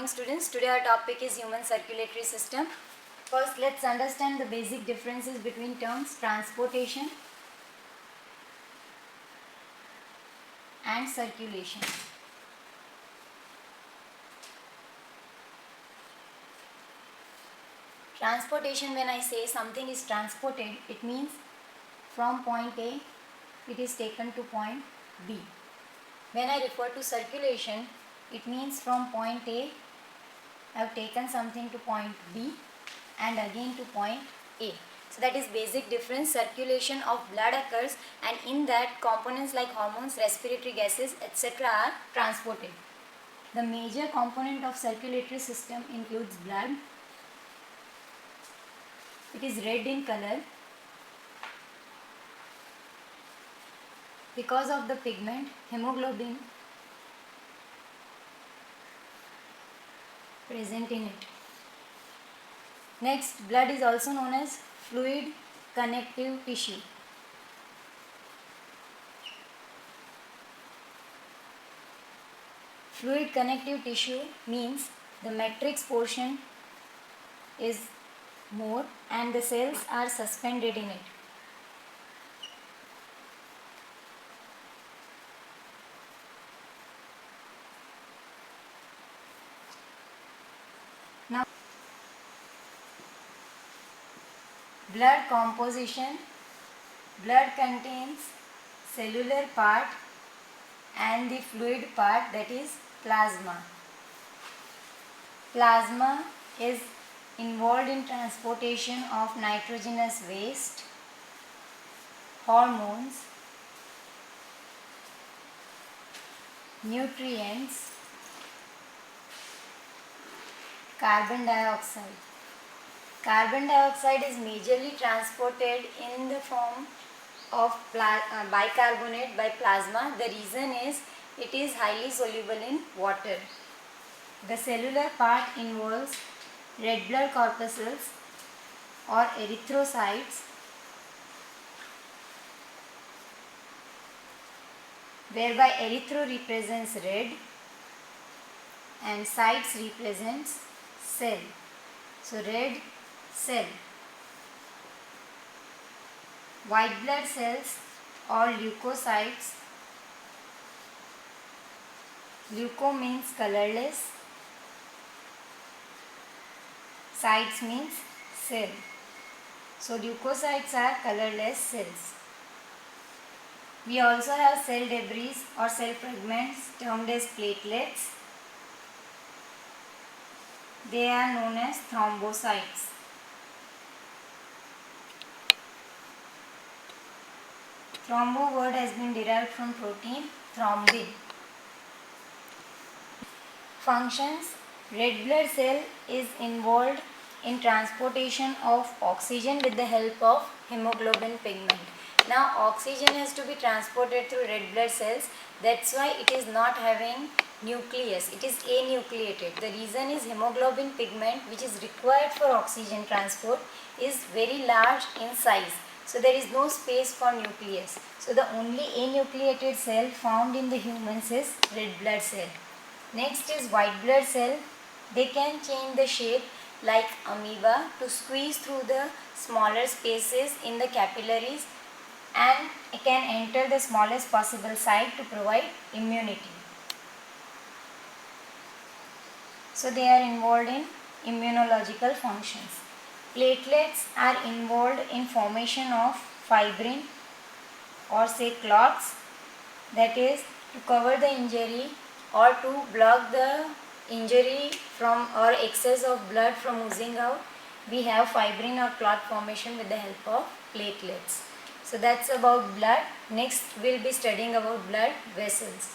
students. Today our topic is human circulatory system. First, let's understand the basic differences between terms transportation and circulation. Transportation, when I say something is transported, it means from point A it is taken to point B. When I refer to circulation, it means from point A I have taken something to point B and again to point A. So that is basic difference. Circulation of blood occurs, and in that components like hormones, respiratory gases, etc. are transported. The major component of circulatory system includes blood. It is red in color because of the pigment hemoglobin present in it. Next, blood is also known as fluid connective tissue. Fluid connective tissue means the matrix portion is more and the cells are suspended in it. Now, blood composition. Blood contains cellular part and the fluid part, that is plasma. Plasma is involved in transportation of nitrogenous waste, hormones, nutrients, carbon dioxide. Carbon dioxide is majorly transported in the form of bicarbonate by plasma. The reason is it is highly soluble in water. The cellular part involves red blood corpuscles or erythrocytes, whereby erythro represents red and cytes represents cell. So red cell. White blood cells or leukocytes. Leuko means colorless. Cytes means cell. So leukocytes are colorless cells. We also have cell debris or cell fragments termed as platelets. They are known as thrombocytes. Thrombo word has been derived from protein thrombin. Functions. Red blood cell is involved in transportation of oxygen with the help of hemoglobin pigment. Now oxygen has to be transported through red blood cells. That's why it is not having nucleus. It is anucleated. The reason is hemoglobin pigment, which is required for oxygen transport, is very large in size. So there is no space for nucleus. So the only anucleated cell found in the humans is red blood cell. Next is white blood cell. They can change the shape like amoeba to squeeze through the smaller spaces in the capillaries and can enter the smallest possible site to provide immunity. So they are involved in immunological functions. Platelets are involved in formation of fibrin or say clots, that is to cover the injury or to block the injury from or excess of blood from oozing out. We have fibrin or clot formation with the help of platelets. So that's about blood. Next we'll be studying about blood vessels.